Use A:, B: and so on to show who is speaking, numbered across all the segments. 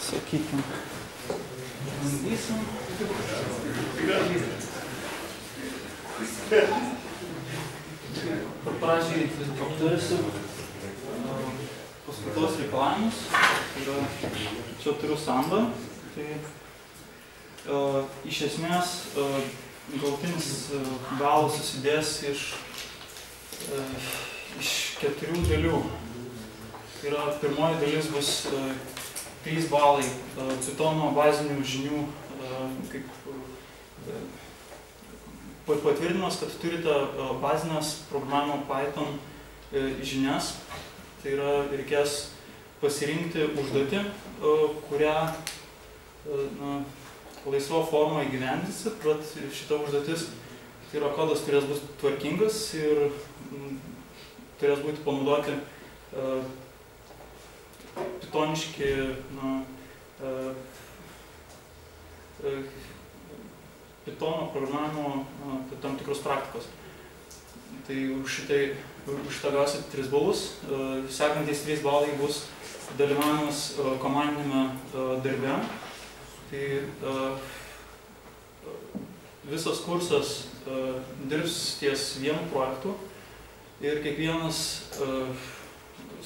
A: Sakykim. Bandysim. Pradžiai aptarsiu paskaitos reikalavimus. Čia turiu sandą. Tai iš esmės galutinis balas susidės iš 4 dalių. Tai yra, pirmoji dalis bus 3 balai Pythono bazinių žinių, kaip patvirtinimas, kad turite bazinės programavimo Python žinias. Tai yra, reikės pasirinkti užduotį, kurią laisva forma įgyvendinsit, bet šita užduotis, tai yra kodas turės būti tvarkingas ir turės būti panaudoti pitoniški Pythono programavimo tam tikros praktikos. Tai už šitą gausit 3 balus. Sekantis 3 balai bus dalyvavimas komandinėme darbe. Tai visas kursas dirbs ties vienu projektu ir kiekvienas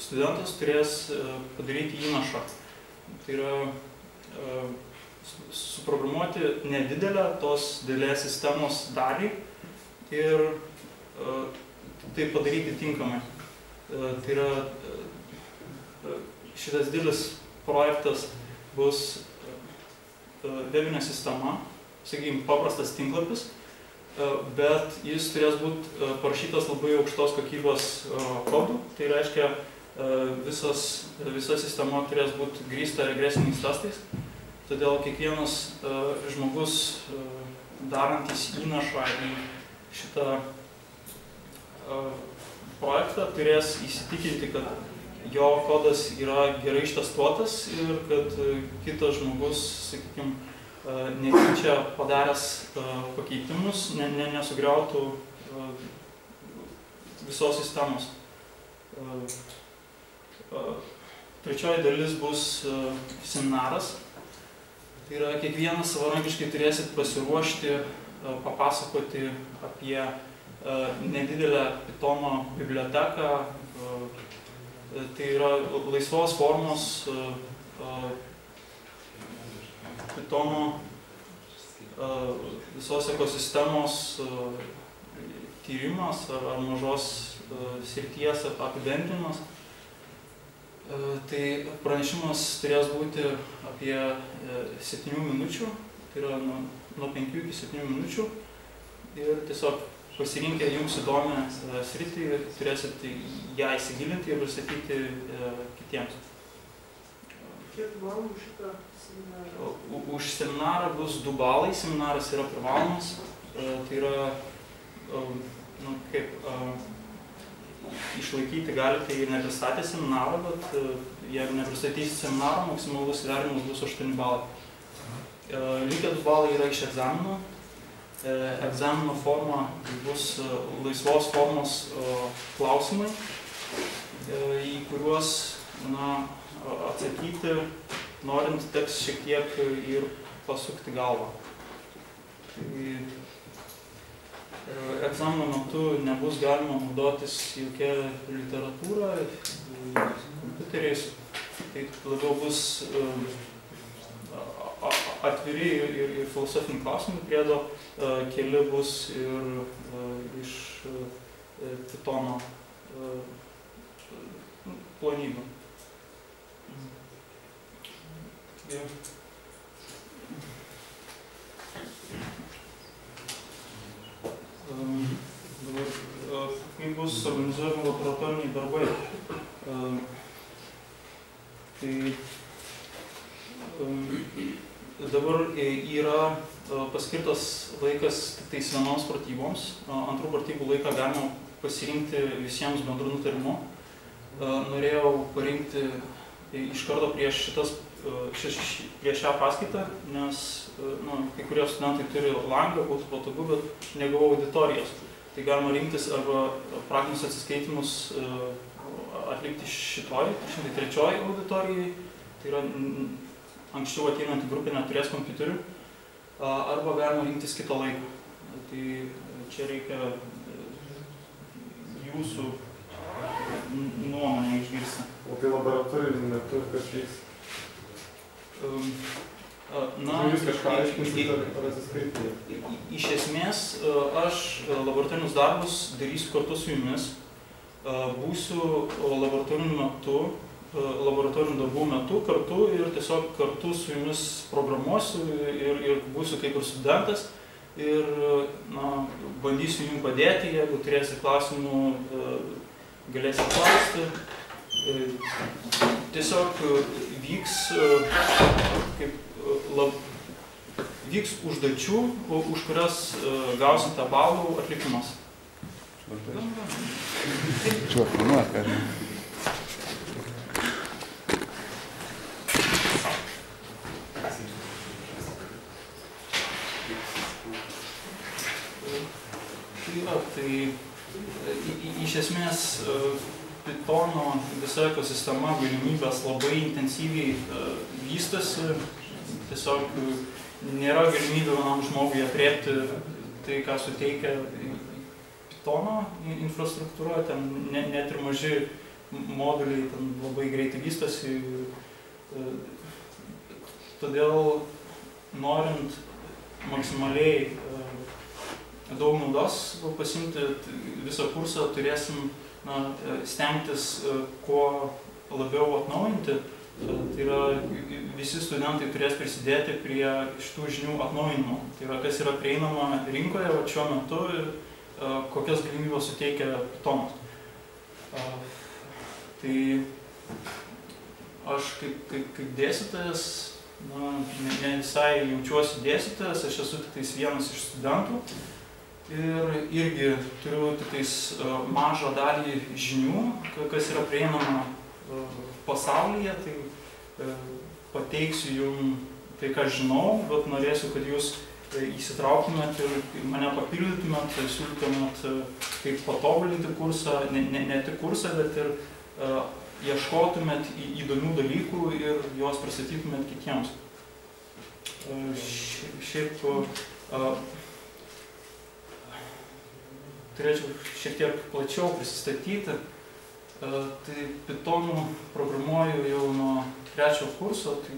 A: studentas turės padaryti įnašą. Tai yra suprogramuoti nedidelę tos didelės sistemos dalį ir tai padaryti tinkamai. Tai yra, šitas didelis projektas bus webinė sistema, sakykime, paprastas tinklapis, bet jis turės būti parašytas labai aukštos kokybės kodų. Tai reiškia, visa sistema turės būti grįsta regresiniais testais. Todėl kiekvienas žmogus darantis įnašą į šitą projektą turės įsitikinti, kad jo kodas yra gerai ištestuotas ir kad kitas žmogus, sakykime, netyčia padaręs pakeitimus, nesugriautų visos sistemos. Trečioji dalis bus seminaras. Tai yra, kiekvienas savarankiškai turėsit pasiruošti, papasakoti apie nedidelę Pythono biblioteką. Tai yra laisvos formos Pythono visos ekosistemos tyrimas ar mažos srities apibendrinimas. Tai pranešimas turės būti apie 7 minučių, tai yra nuo 5 iki 7 minučių. Ir tiesiog pasirinkę jums įdomią sritį ir turėsit ją įsigilinti ir pristatyti kitiems.
B: Kiek balų šitą seminarą?
A: Už seminarą bus 2 balai, seminaras yra privalomas. Tai yra, išlaikyti galite ir nepristatę seminarą, bet jeigu nepristatysit seminarą, maksimalus įvertinimas bus 8 balai. Likę 2 balai yra iš egzamino. Egzamino forma bus laisvos formos klausimai, į kuriuos atsakyti, norint teks šiek tiek ir pasukti galvą. Egzamino metu nebus galima naudotis jokia literatūra, kompiuteriais. Tai labiau bus atviri ir filosofiniai klausimai priedo, keli bus ir iš Pythono plonybių. Kaip bus organizuojami laboratoriniai darbai? Tai dabar yra paskirtas laikas tiktais vienoms pratyboms. Antrų pratybų laiką galima pasirinkti visiems bendru nutarimu. Norėjau parinkti iš karto prieš šią paskaitą, nes kai kurie studentai turi langą, būtų patogu, bet negavau auditorijos. Tai galima rinktis arba praktinius atsiskaitimus atlikti šitoj, 103 auditorijai, tai yra anksčiau ateinantį grupę neturės kompiuterių, arba galima rinktis kitą laiką. Tai čia reikia jūsų nuomonę išgirsti.
C: O tai laboratoriniu metu kas vyks? Jūs kažką aiškinsite ar atsiskaityti?
A: Iš esmės, aš laboratorinius darbus darysiu kartu su jumis. Būsiu laboratorinių darbų metu kartu ir tiesiog kartu su jumis programuosiu ir būsiu kaip ir studentas ir bandysiu jums padėti, jeigu turėsite klausimų, galėsite klausti. Tiesiog vyks užduočių, už kurias gausite balų atlikimas.
D: Čia planuoja, ką žinai.
A: Tai iš esmės Pythono visa ekosistema galimybės labai intensyviai vystosi. Tiesiog nėra galimybė vienam žmogui aprėpti tai, ką suteikia Pythono infrastruktūra, ten net ir maži moduliai ten labai greitai vystosi. Todėl, norint maksimaliai daug naudos pasimti visą kursą, turėsim stengtis kuo labiau atnaujinti. Tai yra, visi studentai turės prisidėti prie šitų žinių atnaujinimo. Tai yra, kas yra prieinama rinkoje šiuo metu ir kokias galimybės suteikia Pythonas. Tai aš kaip dėstytojas, ne visai jaučiuosi dėstytojas, aš esu tik vienas iš studentų. Ir irgi turiu tik mažą dalį žinių, kas yra prieinama pasaulyje, tai pateiksiu jums tai, ką žinau, bet norėsiu, kad jūs įsitrauktumėt ir mane papildytumėt, siūlytumėt, kaip patobulinti kursą, ne tik kursą, bet ir ieškotumėt įdomių dalykų ir juos pristatytumėt kitiems. Šiaip turėčiau šiek tiek plačiau prisistatyti. Tai Pythonu programuoju jau nuo 3 kurso, tai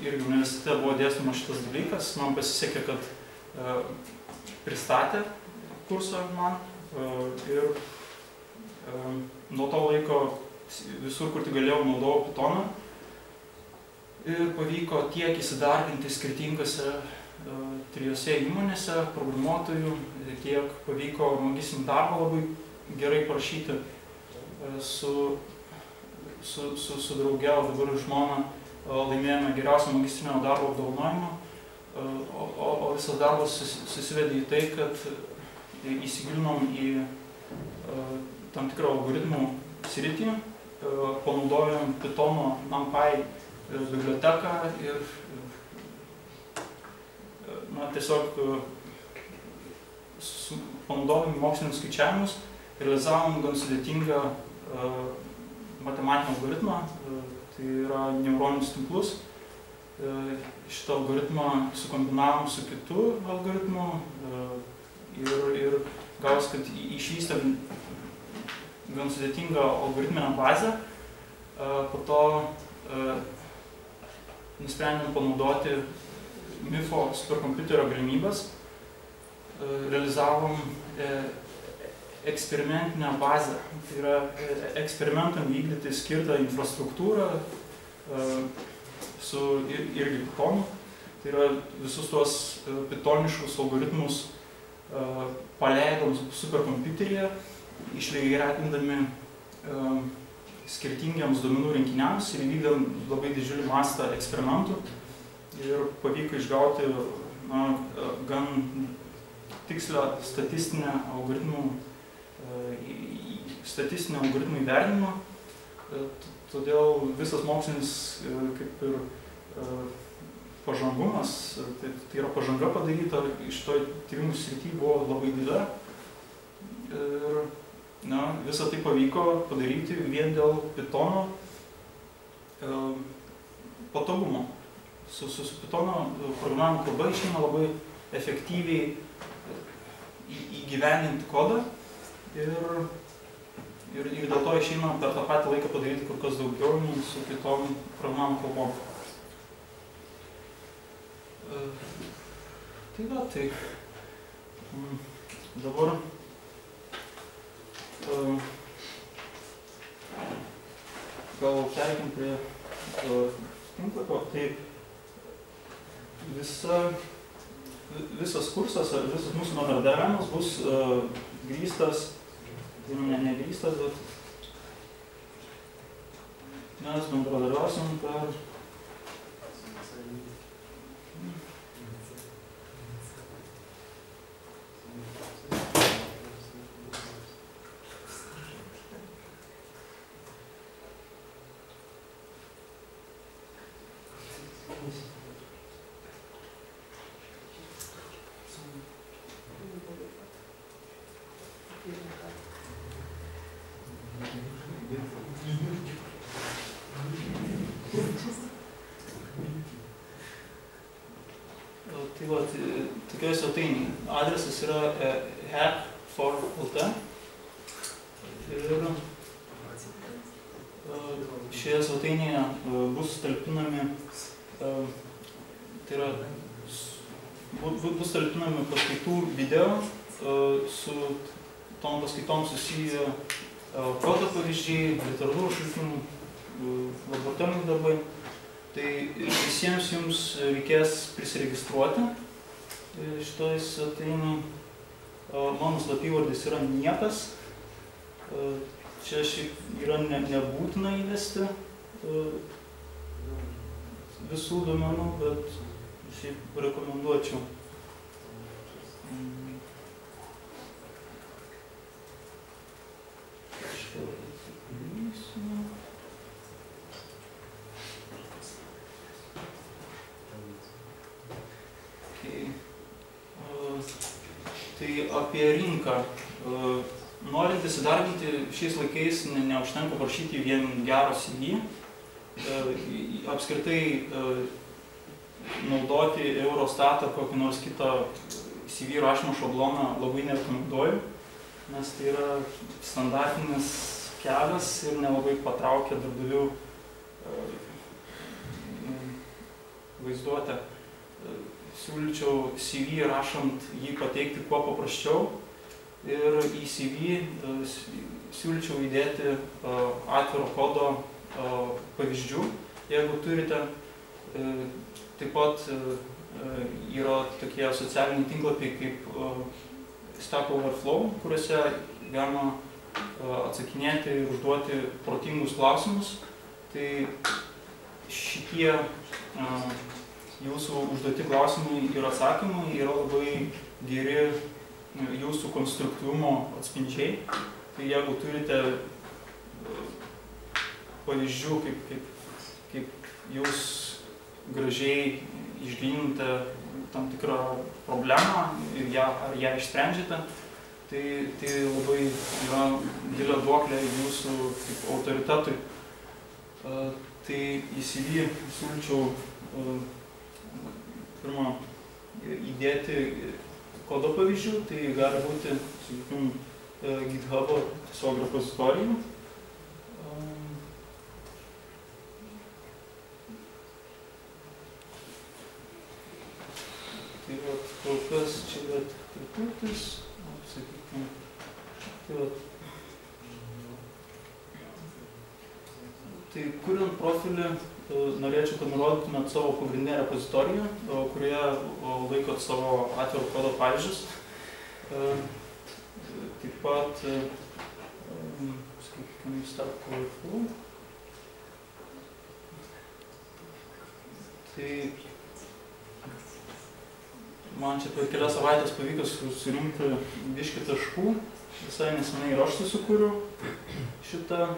A: irgi universitete buvo dėstoma šitas dalykas. Man pasisekė, kad pristatė kursą man ir nuo to laiko visur, kur tik galėjau, naudojau Pythoną. Ir pavyko tiek įsidarbinti skirtingose 3 įmonėse programuotojų, tiek pavyko magistrinį darbą labai gerai parašyti su drauge, o dabar žmona laimėjome geriausią magistrinio darbo apdovanojimą, o visas darbas susivedė į tai, kad įsigilinom į tam tikrą algoritmų sritį, panaudojom Pythono NumPy biblioteką ir tiesiog panaudojom mokslinius skaičiavimus, realizavom gan sudėtingą matematinį algoritmą, tai yra neuroninius tinklus. Šitą algoritmą sukombinavom su kitu algoritmu ir gavos, kad išvystėm gan sudėtingą algoritminę bazę. Po to nusprendėm panaudoti MIFO superkompiuterio galimybės. Realizavom eksperimentinę bazę. Tai yra eksperimentam vykdyti skirtą infrastruktūrą su irgi Pythonu. Tai yra visus tuos pythoniškus algoritmus paleidom superkompiuteryje, išlygiagretindami skirtingiams duomenų rinkiniams ir vykdėm labai didžiulį mastą eksperimentų ir pavyko išgauti gan tikslę statistinę algoritmų įvertinimą. Todėl visas mokslinis kaip ir pažangumas, tai yra pažanga padaryta, iš to tyrimų srity buvo labai didelė. Ir Visą tai pavyko padaryti vien dėl Pythono patogumo. Su Pythono programavimo kalba išeina labai efektyviai įgyvendinti kodą ir dėl to išeina per tą patį laiką padaryti kur kas daugiau nei su kitom programavimo kalbom. Tai dabar gal perkim prie tinklapio. Tai visas kursas ar visas mūsų bendradarbiavimas bus grįstas, ne grįstas, bet mes bendradarbiausim per tokioje svetainėje. Adresas yra hack4.lt ir šioje svetainėje bus talpinami paskaitų video su tom paskaitom susiję kodo pavyzdžiai, literatūros šaltinių, laboratoriniai darbai. Tai visiems jums reikės prisiregistruoti šitoj svetainėj. Mano slapyvardis yra niekas. Čia šiaip yra nebūtina įvesti visų duomenų, bet šiaip rekomenduočiau. Tai apie rinką. Norint įsidarbinti šiais laikais neužtenka parašyti vien gero CV. Apskritai naudoti Eurostatą kokį nors kitą CV rašymo šabloną labai nerekomenduoju, nes tai yra standartinis kelias ir nelabai patraukia darbdavių vaizduotę. Siūlyčiau CV rašant jį pateikti kuo paprasčiau ir į CV siūlyčiau įdėti atviro kodo pavyzdžių, jeigu turite. Taip pat yra tokie socialiniai tinklapiai kaip Stack Overflow, kuriuose galima atsakinėti ir užduoti protingus klausimus. Tai šitie jūsų užduoti klausimai ir atsakymai yra labai geri jūsų konstruktyvumo atspindžiai. Tai jeigu turite pavyzdžių, kaip jūs gražiai išgryninate tam tikrą problemą ir ar ją išsprendžiate, tai labai yra didelė duoklė jūsų kaip autoritetui. Tai į CV siūlyčiau pirmą įdėti kodo pavyzdžių, tai gali būti, sakykim, GitHub'o tiesiog repozitorijų. Tai vat, kol kas čia vat truputys, sakykim, tai vat. Tai kuriant profilį, norėčiau, kad nurodytumėt savo pagrindinę repozitoriją, kurioje laikot savo atviro kodo pavyzdžius. Taip pat, sakykime, Stack Overflow. Tai man čia per kelias savaitės pavyko surinkti biškį taškų. Visai nesenai ir aš susikūriau šitą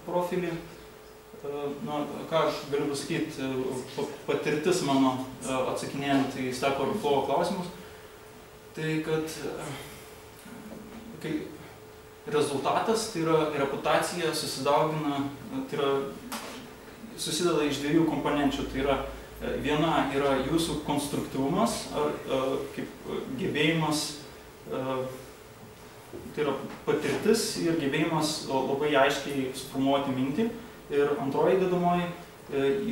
A: profilį. Ką aš galiu pasakyti, patirtis mano atsakinėjant į Stack Overflow klausimus, tai kad rezultatas, tai yra reputacija susidaugina, tai yra susideda iš dviejų komponenčių. Tai yra viena yra jūsų konstruktyvumas, kaip gebėjimas, tai yra patirtis ir gebėjimas labai aiškiai suformuoti mintį. Ir antroji dedamoji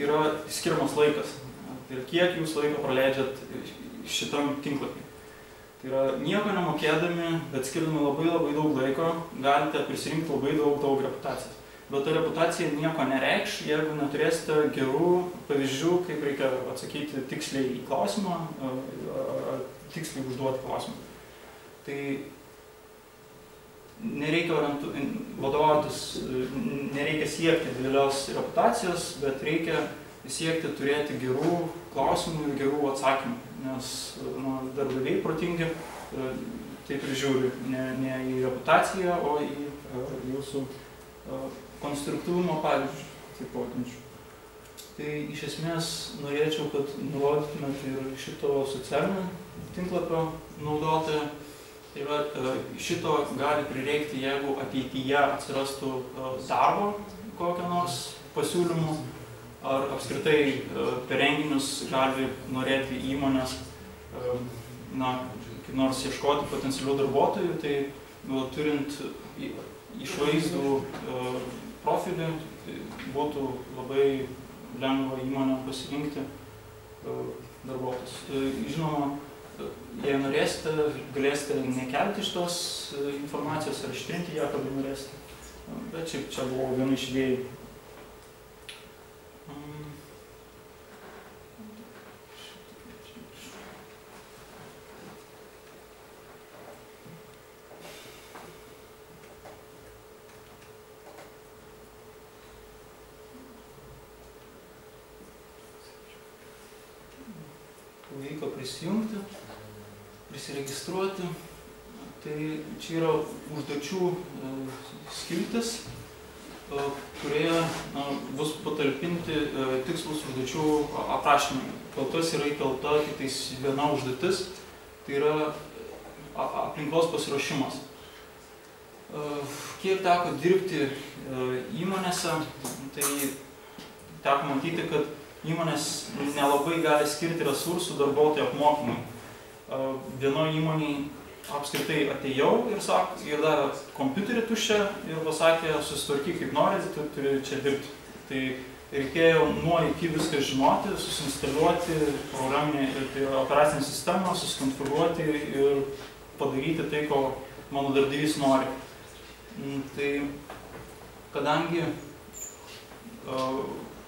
A: yra skiriamas laikas. Tai yra kiek jūs laiko praleidžiat šitam tinklapį. Tai yra nieko nemokėdami, bet skirdami labai daug laiko, galite prisirinkti labai daug reputacijos. Bet ta reputacija nieko nereikš, jeigu neturėsite gerų pavyzdžių, kaip reikia atsakyti tiksliai į klausimą, ar tiksliai užduoti klausimą. Tai nereikia vadovautis, nereikia siekti didelios reputacijos, bet reikia siekti turėti gerų klausimų ir gerų atsakymų, nes darbdaviai protingi taip ir žiūri ne į reputaciją, o į jūsų konstruktyvumo pavyzdžių, taip pavadinčiau. Tai iš esmės norėčiau, kad nurodytumėt ir šito socialinio tinklapio naudotoją. Tai yra, šito gali prireikti, jeigu ateityje atsirastų darbo kokio nors pasiūlymų, ar apskritai per renginius gali norėti įmonės kaip nors ieškoti potencialių darbuotojų, tai turint išvaizdų profilį būtų labai lengva įmonę pasirinkti darbuotojus. Žinoma, jei norėsite, galėsite nekelti šitos informacijos ar ištrinti ją, kada norėsite. Bet šiaip čia buvo viena iš idėjų. Pavyko prisijungti, prisiregistruoti. Tai čia yra užduočių skiltis, kurioje bus patalpinti tikslus užduočių aprašymai. Kol kas yra įkelta kitais viena užduotis, tai yra aplinkos pasiruošimas. Kiek teko dirbti įmonėse, tai teko matyti, kad įmonės nelabai gali skirti resursų darbuotojų apmokymui. Vienoje įmonėje apskritai atėjau ir davė kompiuterį tuščią ir pasakė, susitvarkyk kaip nori, tu turi čia dirbti. Tai reikėjo nuo iki viską žinoti, susinstaliuoti programinę operacinę sistemą, susikonfiguruoti ir padaryti tai, ko mano darbdavys nori. Tai kadangi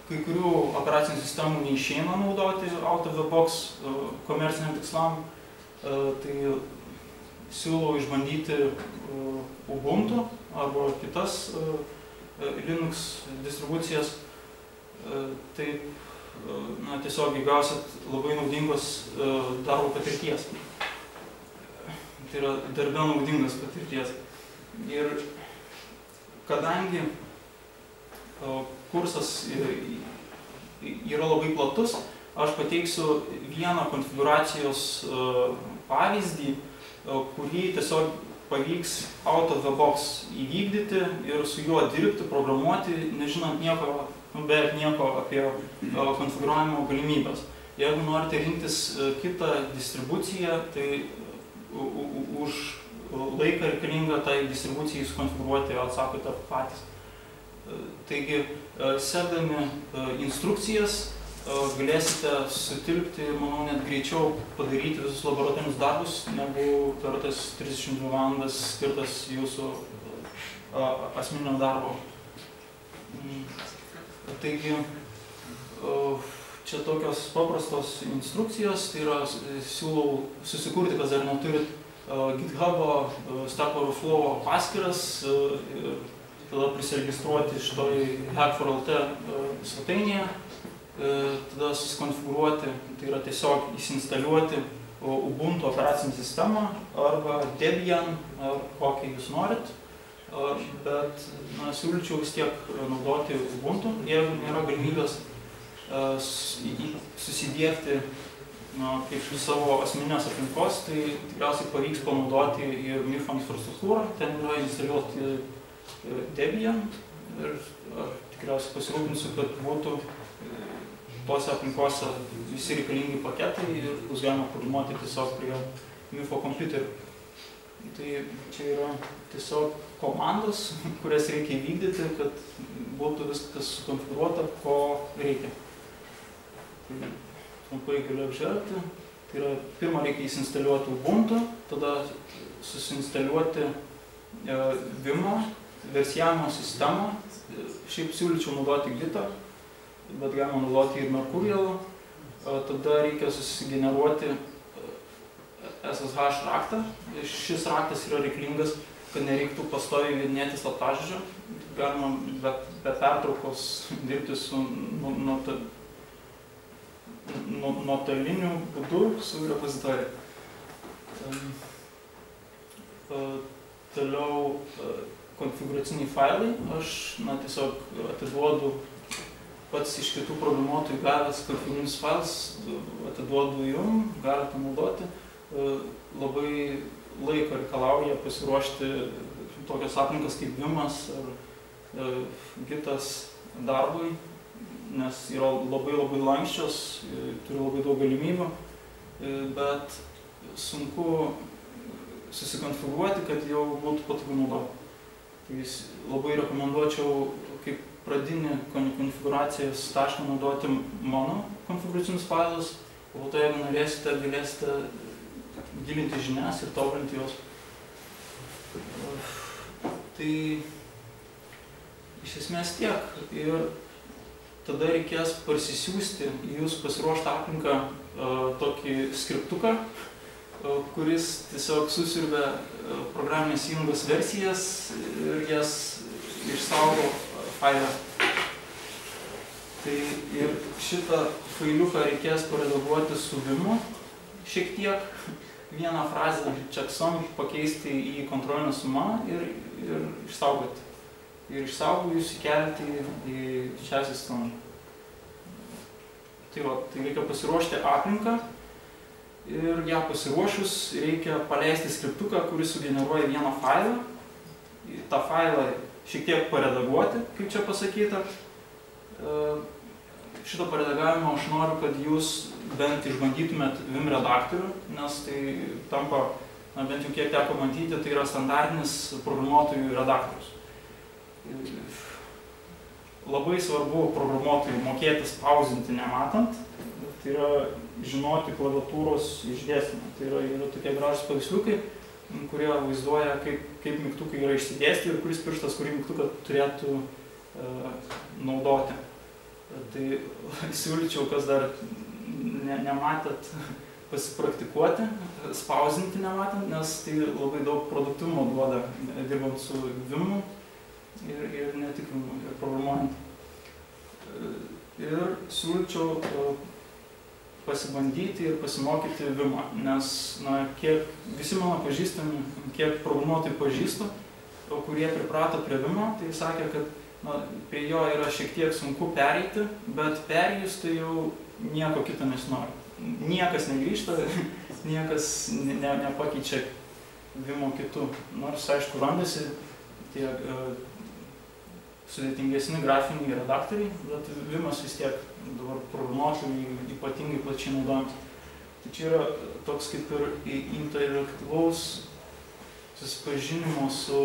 A: kai kurių operacinių sistemų neišeina naudoti out of the box komerciniam tikslam, tai siūlau išbandyti Ubuntu arba kitas Linux distribucijas. Taip, tiesiog įgausit labai naudingos darbo patirties. Tai yra darbe naudingas patirties. Ir kadangi kursas yra labai platus, aš pateiksiu vieną konfiguracijos pavyzdį, kurį tiesiog pavyks out of the box įvykdyti ir su juo dirbti, programuoti, nežinant nieko, beveik nieko apie konfigūravimo galimybės. Jeigu norite rinktis kitą distribuciją, tai už laiką reikalingą tai distribucijai sukonfigūruoti atsakote patys. Taigi, sekdami instrukcijas, galėsite sutilpti, manau, net greičiau padaryti visus laboratorinius darbus, negu per tas 32 valandas skirtas jūsų asmeninio darbo. Taigi, čia tokios paprastos instrukcijos, tai yra siūlau susikurti, kas dar neturit GitHub'o, Stack Overflow paskyras, tada prisiregistruoti šitoj Hack4LT svetainėje, tada susikonfigūruoti, tai yra tiesiog įsinstaliuoti Ubuntu operacinę sistemą arba Debian, ar kokį jūs norit, bet siūlyčiau vis tiek naudoti Ubuntu, jeigu nėra galimybės susidiegti kaip iš savo asmeninės aplinkos, tai tikriausiai pavyks panaudoti ir MIRFO infrastruktūrą, ten yra instaliuoti Debian ir tikriausiai pasirūpinsiu, kad būtų tose aplinkose visi reikalingi paketai ir bus galima programuoti tiesiog prie MIRFO kompiuterių. Tai čia yra tiesiog komandos, kurias reikia įvykdyti, kad būtų viskas sukonfigūruota, ko reikia. Tai trumpai galiu apžvelgti. Tai yra, pirmą reikia įsinstaliuoti Ubuntu, tada susinstaliuoti Vimą, versijavimo sistemą. Šiaip siūlyčiau naudoti Gitą, bet galima naudoti ir Mercurial. Tada reikia susigeneruoti SSH raktą. Šis raktas yra reikalingas, kad nereiktų pastoviai vedinėti slaptažodžio. Galima be pertraukos dirbti su nuotoliniu būdu su repozitorija. Toliau konfigūraciniai failai. Aš tiesiog atiduodu pats iš kitų programuotojų gavęs konfigūrinius failus, atiduodu jum, galite naudoti. Labai laiko reikalauja pasiruošti tokias aplinkas kaip Vimas ar Gitas darbui, nes yra labai lankščios, turi labai daug galimybių, bet sunku susikonfigūruoti, kad jau būtų patogu naudoti. Tai labai rekomenduočiau kaip pradinį konfigūracijos tašką naudoti mano konfigūracinius failus, o po to, jeigu norėsite, galėsite gilinti žinias ir tobulinti jos. Tai iš esmės tiek. Ir tada reikės parsisiųsti į jūsų pasiruoštą aplinką tokį skriptuką, kuris tiesiog susiurbia programinės įrangos versijas ir jas išsaugo failą. Tai ir šitą failiuką reikės paredaguoti su Vimu šiek tiek. Vieną frazę checksum pakeisti į kontrolinę sumą ir išsaugoti. Ir išsaugojus įkelti į šią sistemą. Tai reikia pasiruošti aplinką ir ją pasiruošus reikia paleisti skriptuką, kuris sugeneruoja vieną failą. tą failą šiek tiek paredaguoti, kaip čia pasakyta. Šito paredagavimo aš noriu, kad jūs bent išbandytumėt Vim redaktorių, nes tai tampa, bent jau kiek teko matyti, tai yra standartinis programuotojų redaktorius. Labai svarbu programuotojui mokėti spausinti nematant, tai yra žinoti klaviatūros išdėstymą. Tai yra tokie gražūs paveiksliukai, kurie vaizduoja, kaip mygtukai yra išsidėsti ir kuris pirštas, kurį mygtuką turėtų naudoti. Tai siūlyčiau, kas dar nematėt, pasipraktikuoti, spausinti nematant, nes tai labai daug produktyvumo duoda dirbant su Vimu ir ne tik Vimu, ir programuojant. Ir siūlyčiau pasibandyti ir pasimokyti Vimą, nes kiek visi mano pažįstami, kiek programuotojų pažįstu, kurie priprato prie Vimo, tai sakė, kad prie jo yra šiek tiek sunku pereiti, bet perėjus tai jau nieko kito nesinori. Niekas negrįžta, niekas nepakeičia Vimo kitų. Nors, aišku, randasi tie sudėtingesni grafiniai redaktoriai, bet Vimas vis tiek dabar programuotojai ypatingai plačiai naudojamas. Tai čia yra toks kaip ir interaktyvaus susipažinimo su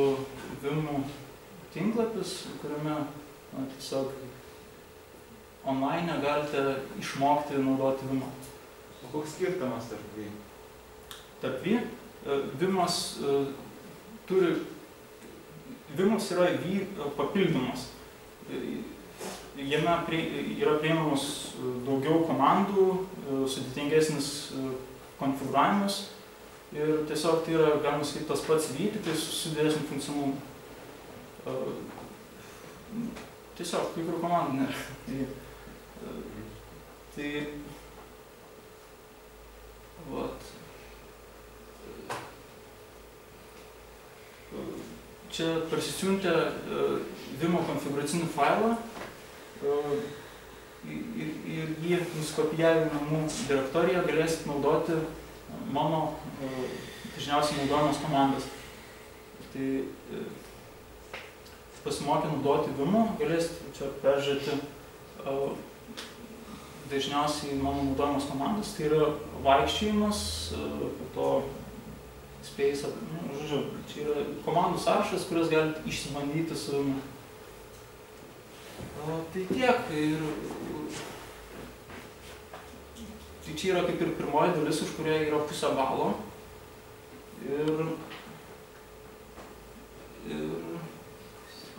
A: Vimu tinklapis, kuriame tiesiog online galite išmokti naudoti Vimą.
E: O koks skirtumas tarp V?
A: Tarp V? Vimas turi... Vimas yra V papildymas. Jame yra prieinamos daugiau komandų, sudėtingesnis konfigūravimas ir tiesiog tai yra, galima sakyti, tas pats V, tik tai su didesniu funkcionalumu. Tiesiog kaip ir komandų nėra. Tai vat. Čia parsisiuntę Vimo konfigūracinį failą. ir jį nusikopijavę į namų direktoriją galėsit naudoti mano dažniausiai naudojamas komandas. Tai pasimokę naudoti Vimu, galėsit čia peržiūrėti dažniausiai mano naudojamas komandas. Tai yra vaikščiojimas, po to space, žodžiu, čia yra komandų sąrašas, kurias galite išsibandyti su Vimu. Tai tiek. Tai čia yra kaip ir pirmoji dalis, už kurią yra pusę balo. Ir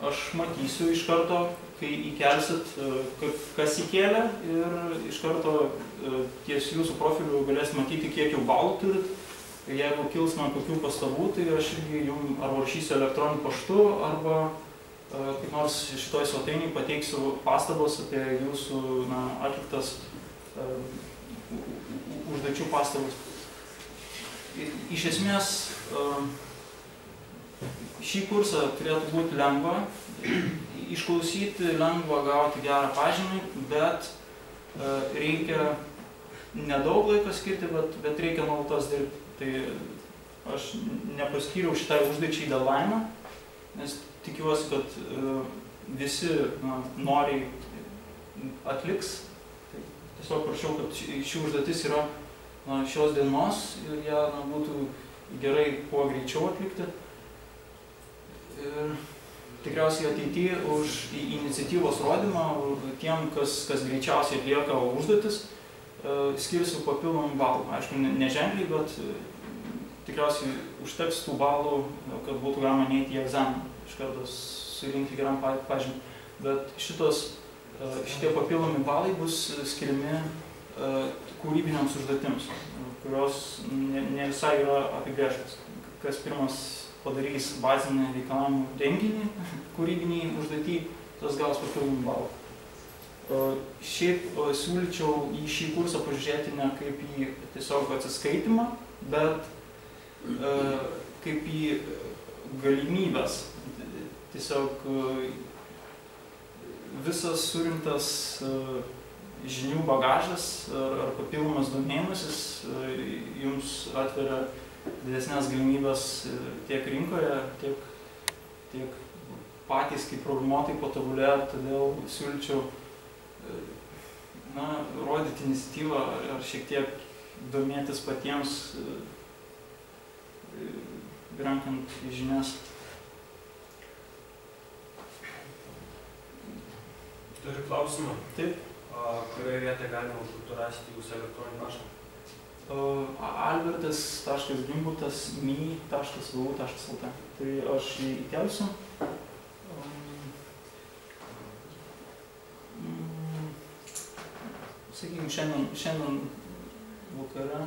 A: aš matysiu iš karto, kai įkelsit, kas įkėlė, ir iš karto ties jūsų profiliu galės matyti, kiek jau balų turit. Ir jeigu kils man kokių pastabų, tai aš irgi jums arba rašysiu elektroniniu paštu, arba kaip nors šitoj svetainėj pateiksiu pastabas apie jūsų atliktas užduočių pastabas. Iš esmės, šį kursą turėtų būti lengva išklausyti, lengva gauti gerą pažymį, bet reikia nedaug laiko skirti, bet reikia nuolatos dirbti. Tai aš nepaskyriau šitai užduočiai deadline, nes tikiuosi, kad visi noriai atliks. Tai tiesiog prašau, kad ši užduotis yra šios dienos ir ją būtų gerai kuo greičiau atlikti. Ir tikriausiai ateityje už iniciatyvos rodymą tiem, kas greičiausiai atlieka užduotis, skirsiu papildomų balų. Aišku, neženkliai, bet tikriausiai užteks tų balų, kad būtų galima neiti į egzaminą, iš karto surinkti geram pažymį. Bet šitie papildomi balai bus skiriami kūrybiniams užduotims, kurios ne visai yra apibrėžtos. Kas pirmas padarys bazinį reikalavimų renginį, kūrybinį užduotį, tas gaus papildomų balų. Šiaip siūlyčiau į šį kursą pažiūrėti ne kaip į tiesiog atsiskaitimą, bet kaip į galimybės. Tiesiog visas surinktas žinių bagažas ar papildomas domėjimasis jums atveria didesnės galimybės tiek rinkoje, tiek patys kaip programuotojai patobulėja, todėl siūlyčiau rodyti iniciatyvą ar šiek tiek domėtis patiems, renkant žinias.
F: Turiu klausimą.
A: Taip.
F: Kurioje vietoje galima būtų rasti jūsų elektroninį paštą?
A: albertas.gimbutas.mi.vu.lt. Tai aš jį įkelsiu. Sakykime, šiandien vakare,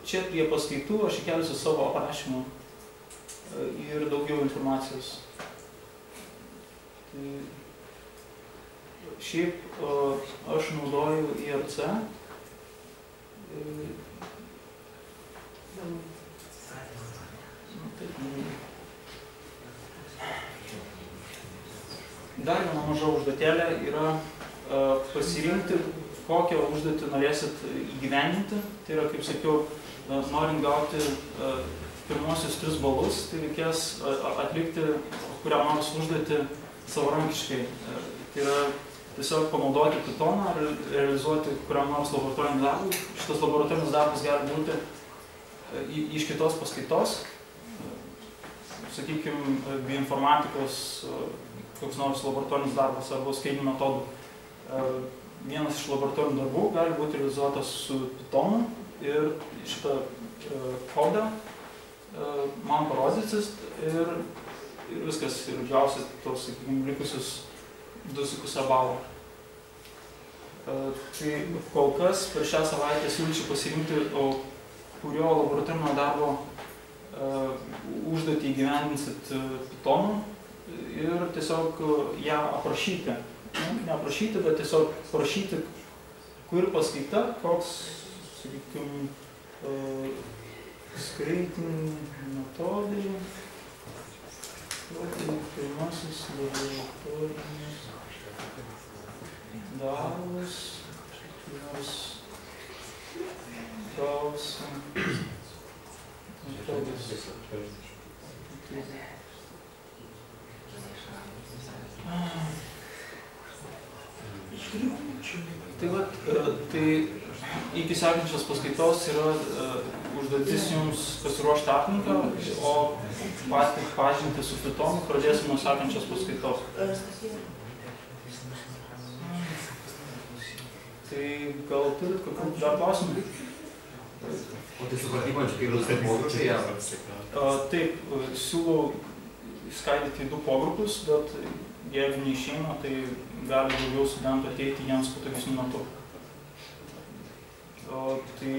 A: čia prie paskaitų aš įkelsiu savo aprašymą ir daugiau informacijos. Tai šiaip aš naudoju IRC. Dar viena maža užduotėlė yra pasirinkti, kokią užduotį norėsit įgyvendinti. Tai yra, kaip sakiau, norint gauti pirmosius 3 balus, tai reikės atlikti kurią nors užduotį savarankiškai. Tai yra tiesiog panaudoti Pythoną ar realizuoti kurią nors laboratorinį darbą. Šitas laboratorinis darbas gali būti iš kitos paskaitos. Sakykime, bioinformatikos koks nors laboratorinis darbas arba skaitinių metodų. Vienas iš laboratorinių darbų gali būti realizuotas su Pythonu ir šitą kodą man parodysis ir viskas, ir gausit tos, sakykime, likusius 2,5 balo. Tai kol kas per šią savaitę siūlyčiau pasirinkti, kurio laboratorinio darbo užduotį įgyvendinsit Pythonu ir tiesiog ją aprašyti. Ne aprašyti, bet tiesiog parašyti, kur paskaita, koks, sakykime, skaitiniai metodai, pirma pirmasis laboratorinis darbas, kurios gausim metodas. Tai va, tai iki sekančios paskaitos yra užduotis jums pasiruošti aplinką, o patį pažinti su Pythonu pradėsim nuo sekančios paskaitos. Tai gal turit kokių dar klausimų?
F: O tai supratimo, kaip pogrupėje?
A: Taip, siūlau skaidyti į 2 pogrupus, bet jeigu neišeina, tai gali daugiau studentų ateiti jiems patogesniu metu. Tai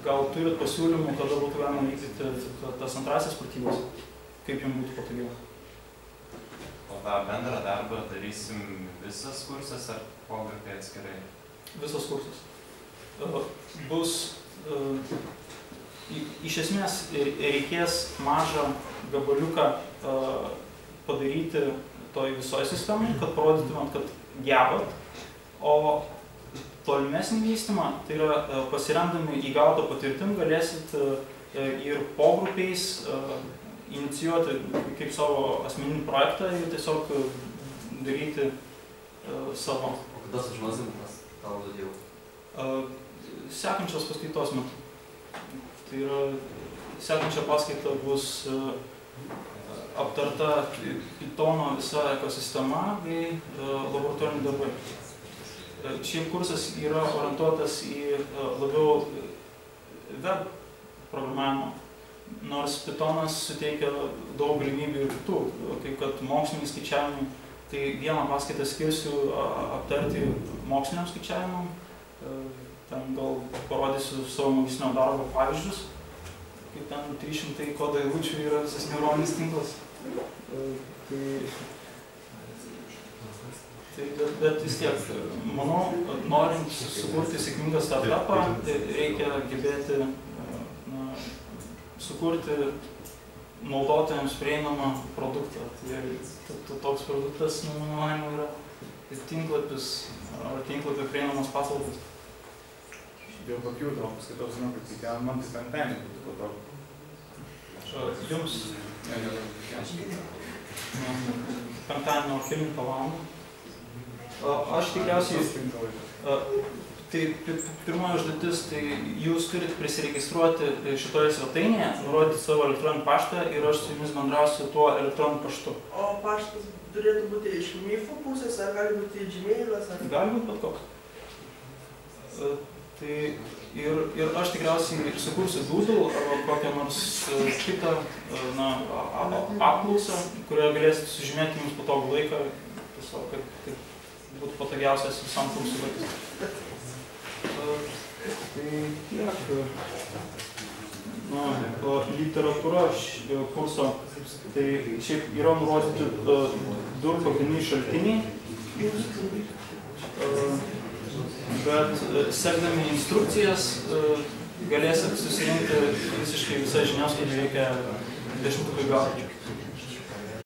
A: gal turit pasiūlymų, kada būtų galima vykdyti tas antrasias pratybas, kaip jums būtų patogiau?
G: O tą bendrą darbą darysim visas kursas ar pogrupė atskirai?
A: Visas kursas. Bus, iš esmės reikės mažą gabaliuką padaryti toj visoj sistemai, kad parodytumėt, kad gebat, o tolimesnį vystymą, tai yra pasiremdami įgautą patirtim, galėsit ir pogrupiais inicijuoti kaip savo asmeninį projektą ir tiesiog daryti savo.
F: O kada sužinosim, kas tavo dadėjau?
A: Sekančios paskaitos metu. Tai yra, sekančia paskaita bus aptarta Pythono visa ekosistema bei laboratoriniai darbai. Šiaip kursas yra orientuotas į labiau web programavimą, nors Pythonas suteikia daug galimybių ir kitų, kaip kad moksliniai skaičiavimai. Tai vieną paskaitą skirsiu aptarti moksliniam skaičiavimam, ten gal parodysiu savo magistrinio darbo pavyzdžius, kaip ten 300 kodo eilučių yra visas neuroninis tinklas. Bet vis tiek, manau, norint sukurti sėkmingą startupą, reikia gebėti sukurti naudotojams prieinamą produktą. Tai toks produktas, mano manymu, yra tinklapis ar tinklapio prieinamos paslaugos.
E: Dėl papildomų paskaitos, žinau, kad kiekvieną man tai penktadienį būtų patogu.
A: Jums? Penktadienio 9 valandą. Aš tikriausiai, tai pirmoji užduotis, tai jūs turit prisiregistruoti šitoje svetainėje, nurodyti savo elektroninį paštą ir aš su jumis bendrausiu tuo elektroniniu paštu.
B: O paštas turėtų būti iš MIFO pusės, ar gali būti Gmailas?
A: Gali būti bet koks. Tai ir aš tikriausiai sukursiu Doodle arba kokią nors kitą apklausą, kurioje galėsit sužymėti jums patogų laiką, tiesiog, kad būtų patogiausias visam kursų laikas. Tai tiek. Literatūra kurso, tai šiaip yra nurodyti 2 pagrindiniai šaltiniai, bet sekdami instrukcijas galėsit susirinkti visiškai visas žinias, kaip reikia 10 gauti.